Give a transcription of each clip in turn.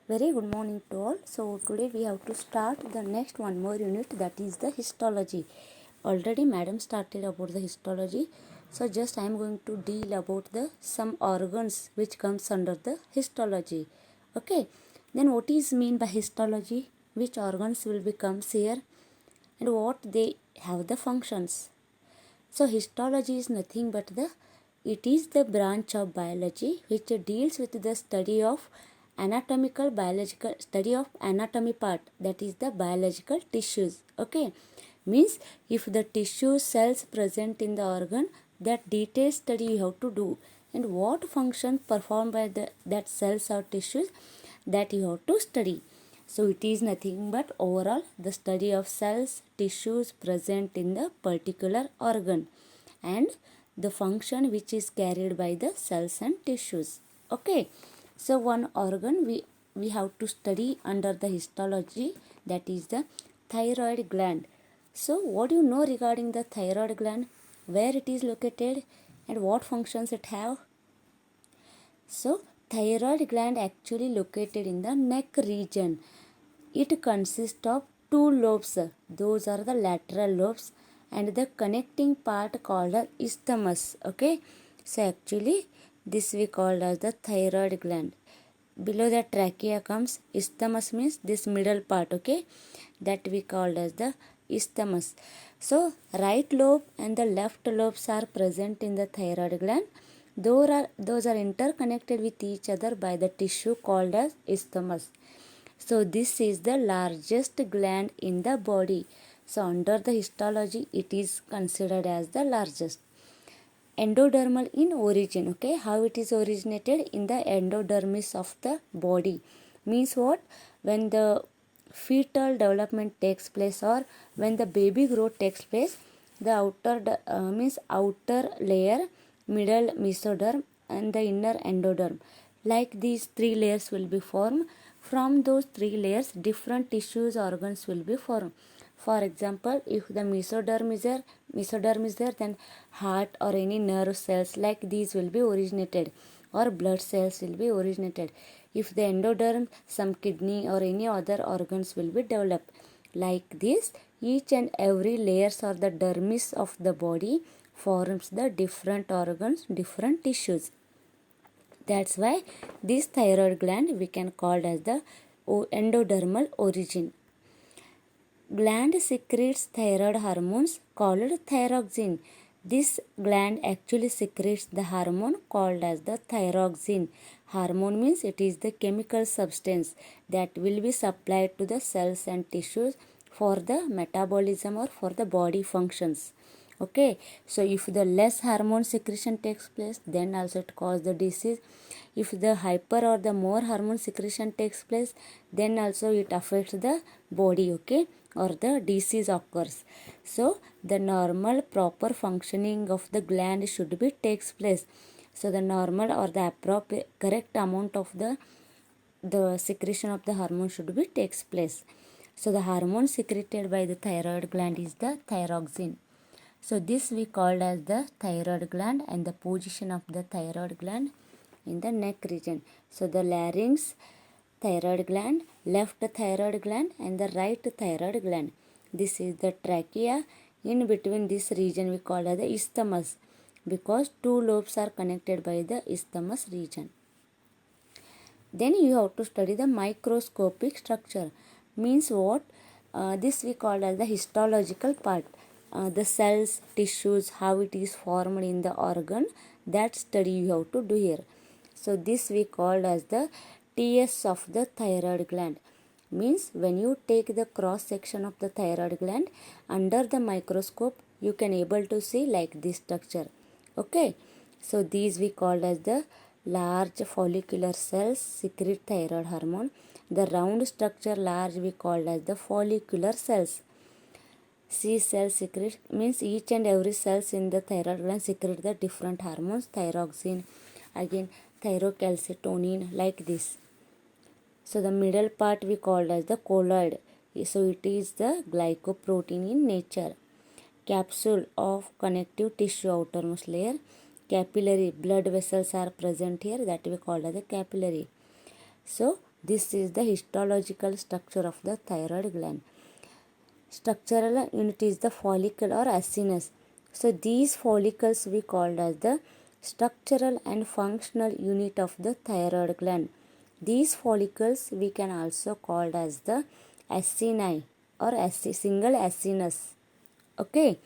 Very good morning to all. So today we have to start the next one more unit, that is the histology. Already madam started about the histology. So just I am going to deal about the some organs which comes under the histology. Okay. Then what is mean by histology? Which organs will becomes here and what they have the functions. So histology is nothing but it is the branch of biology which deals with the study of biological study of anatomy part, that is the biological tissues. Okay, means if the tissue cells present in the organ, that detailed study you have to do, and what function performed by that cells or tissues, that you have to study. So it is nothing but overall the study of cells, tissues present in the particular organ and the function which is carried by the cells and tissues. Okay. So one organ we have to study under the histology, that is the thyroid gland. So what do you know regarding the thyroid gland? Where it is located and what functions it have? So thyroid gland actually located in the neck region. It consists of two lobes. Those are the lateral lobes and the connecting part called as isthmus. Okay. So actually this we call as the thyroid gland. Below the trachea comes isthmus, means this middle part. Okay. That we call as the isthmus. So right lobe and the left lobes are present in the thyroid gland. Those are interconnected with each other by the tissue called as isthmus. So this is the largest gland in the body. So under the histology it is considered as the largest. Endodermal in origin. Okay, how it is originated? In the endodermis of the body. Means what? When the fetal development takes place or when the baby growth takes place, the outer layer, middle mesoderm and the inner endoderm. Like these three layers will be formed. From those three layers, different tissues, organs will be formed. For example, if the mesoderm is there, then heart or any nerve cells like these will be originated, or blood cells will be originated. If the endoderm, some kidney or any other organs will be developed. Like this, each and every layers or the dermis of the body forms the different organs, different tissues. That's why this thyroid gland we can call as the endodermal origin. Gland secretes thyroid hormones called thyroxine. This gland actually secretes the hormone called as the thyroxine. Hormone means it is the chemical substance that will be supplied to the cells and tissues for the metabolism or for the body functions. Okay, so if the less hormone secretion takes place, then also it causes the disease. If the hyper or the more hormone secretion takes place, then also it affects the body. Okay, or the disease occurs. So the normal proper functioning of the gland should be takes place. So the normal or the appropriate correct amount of the secretion of the hormone should be takes place. So the hormone secreted by the thyroid gland is the thyroxine. So this we called as the thyroid gland, and the position of the thyroid gland in the neck region. So the larynx thyroid gland, left thyroid gland and the right thyroid gland. This is the trachea. In between this region we call as the isthmus, because two lobes are connected by the isthmus region. Then you have to study the microscopic structure. Means what? This we call as the histological part. The cells, tissues, how it is formed in the organ, that study you have to do here. So this we called as the T.S of the thyroid gland. Means when you take the cross section of the thyroid gland under the microscope, you can able to see like this structure. Okay, so these we called as the large follicular cells secrete thyroid hormone. The round structure large we called as the follicular cells. C cells secrete, means each and every cells in the thyroid gland secrete the different hormones, thyroxine, again thyrocalcitonin, like this. So the middle part we called as the colloid. So it is the glycoprotein in nature. Capsule of connective tissue, outermost layer. Capillary blood vessels are present here, that we call as the capillary. So This is the histological structure of the thyroid gland. Structural unit is the follicle or acinus. So these follicles we called as the structural and functional unit of the thyroid gland. These follicles we can also called as the acini or single acinus. Okay.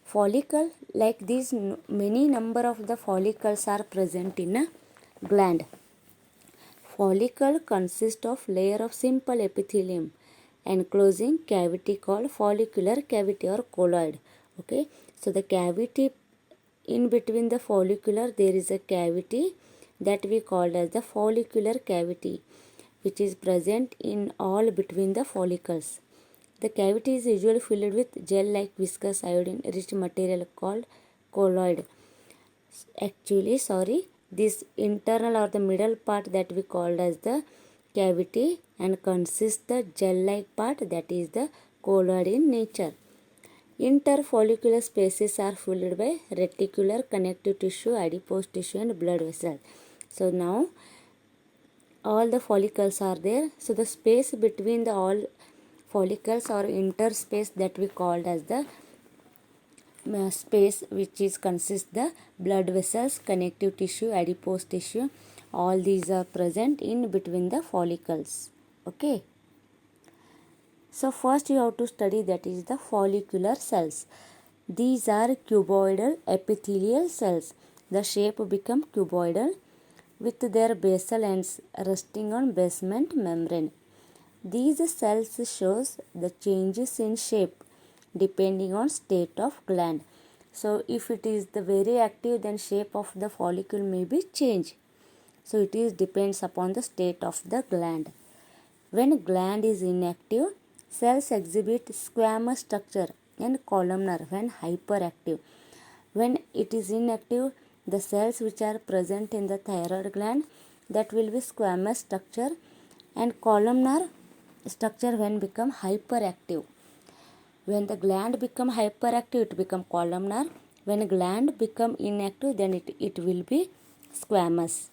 Follicle, like these many number of the follicles are present in a gland. Follicle consists of layer of simple epithelium enclosing cavity called follicular cavity or colloid. Okay, so the cavity in between the follicular, there is a cavity that we called as the follicular cavity, which is present in all between the follicles. The cavity is usually filled with gel-like viscous iodine-rich material called colloid. This internal or the middle part that we called as the cavity and consists the gel-like part that is the colloid in nature. Interfollicular spaces are filled by reticular connective tissue, adipose tissue and blood vessels. So now all the follicles are there. So the space between the all follicles or interspace that we called as the space which is consists the blood vessels, connective tissue, adipose tissue, all these are present in between the follicles. Okay. So first you have to study that is the follicular cells. These are cuboidal epithelial cells. The shape become cuboidal with their basal ends resting on basement membrane. These cells shows the changes in shape depending on state of gland. So if it is the very active, then shape of the follicle may be changed. So it is depends upon the state of the gland. When gland is inactive, cells exhibit squamous structure and columnar when hyperactive. When it is inactive, the cells which are present in the thyroid gland, that will be squamous structure and columnar structure when become hyperactive. When the gland become hyperactive, it become columnar. When gland become inactive, then it will be squamous.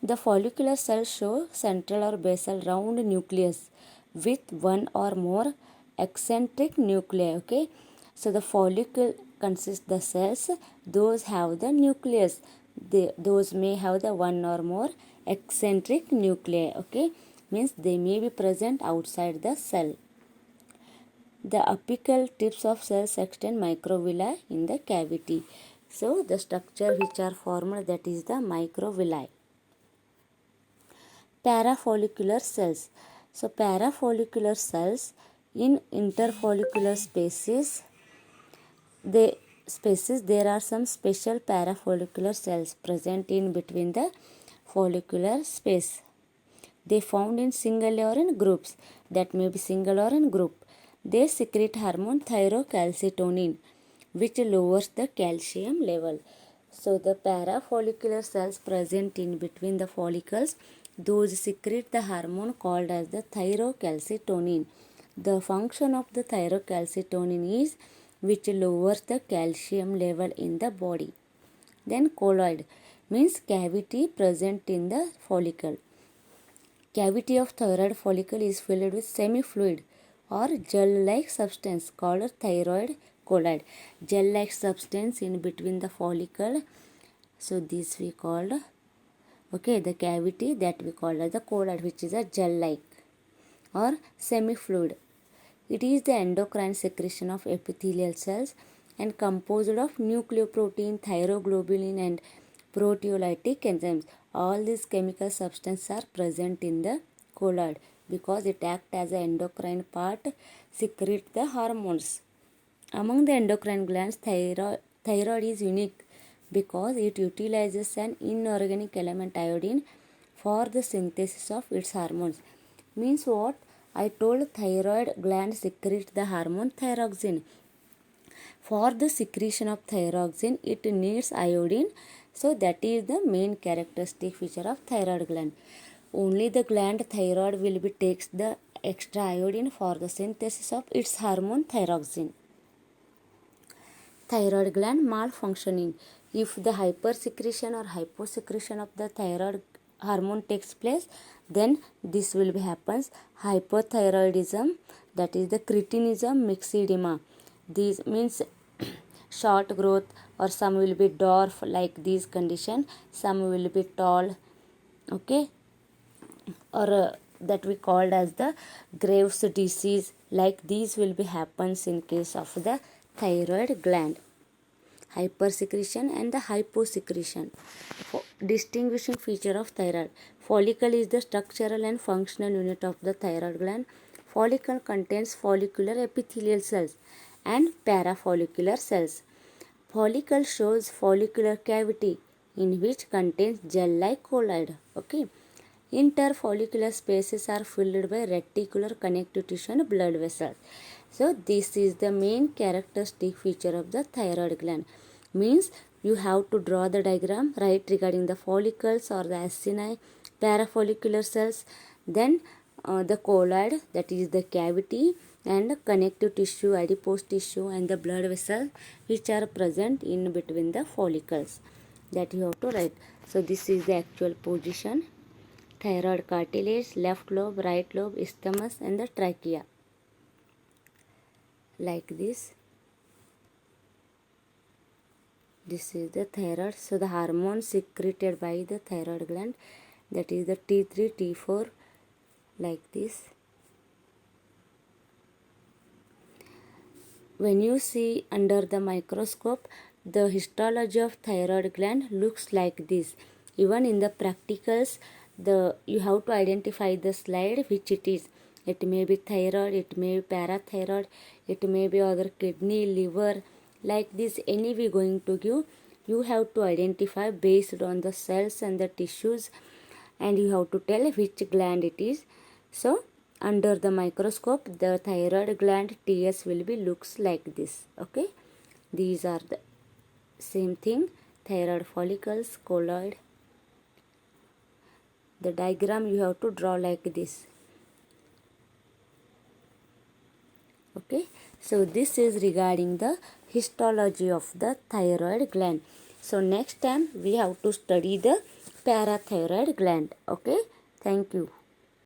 The follicular cells show central or basal round nucleus with one or more eccentric nuclei. Okay, so the follicle consists the cells. Those have the nucleus. Those may have the one or more eccentric nuclei. Okay, means they may be present outside the cell. The apical tips of cells extend microvilli in the cavity. So the structure which are formed, that is the microvilli. Parafollicular cells. So parafollicular cells in interfollicular spaces, there are some special parafollicular cells present in between the follicular space. They found in single or in groups, that may be single or in group. They secrete hormone thyrocalcitonin, which lowers the calcium level. So the parafollicular cells present in between the follicles, those secrete the hormone called as the thyrocalcitonin. The function of the thyrocalcitonin is which lowers the calcium level in the body. Then colloid means cavity present in the follicle. Cavity of thyroid follicle is filled with semi-fluid or gel-like substance called thyroid colloid. Gel-like substance in between the follicle. So this we called, okay, the cavity that we call as the colloid, which is a gel-like or semi-fluid. It is the endocrine secretion of epithelial cells and composed of nucleoprotein, thyroglobulin and proteolytic enzymes. All these chemical substances are present in the colloid because it acts as an endocrine part, secrete the hormones. Among the endocrine glands, thyroid is unique because it utilizes an inorganic element iodine for the synthesis of its hormones. Means what? I told thyroid gland secretes the hormone thyroxine. For the secretion of thyroxine, it needs iodine. So that is the main characteristic feature of thyroid gland. Only the gland thyroid will be takes the extra iodine for the synthesis of its hormone thyroxine. Thyroid gland malfunctioning. If the hypersecretion or hyposecretion of the thyroid hormone takes place, then this will be happens hypothyroidism, that is the cretinism, myxedema. These means short growth, or some will be dwarf like this condition, some will be tall, okay, or that we called as the Graves disease, like these will be happens in case of the thyroid gland. Hypersecretion and the hyposecretion. Distinguishing feature of thyroid. Follicle is the structural and functional unit of the thyroid gland. Follicle contains follicular epithelial cells and parafollicular cells. Follicle shows follicular cavity in which contains gel-like colloid. Okay. Interfollicular spaces are filled by reticular connective tissue and blood vessels. So this is the main characteristic feature of the thyroid gland. Means you have to draw the diagram, right, regarding the follicles or the acini, parafollicular cells, then the colloid, that is the cavity, and connective tissue, adipose tissue, and the blood vessel which are present in between the follicles, that you have to write. So this is the actual position. Thyroid cartilage, left lobe, right lobe, isthmus, and the trachea, like this. This is the thyroid. So the hormones secreted by the thyroid gland, that is the T3, T4, like this. When you see under the microscope, the histology of thyroid gland looks like this. Even in the practicals, you have to identify the slide which it is. It may be thyroid, it may be parathyroid, it may be other kidney, liver, like this. Any we going to give, you have to identify based on the cells and the tissues, and you have to tell which gland it is. So under the microscope, the thyroid gland T.S will be looks like this. Okay, these are the same thing, thyroid follicles, colloid. The diagram you have to draw like this. Okay, so this is regarding the histology of the thyroid gland. So next time we have to study the parathyroid gland. Okay, thank you.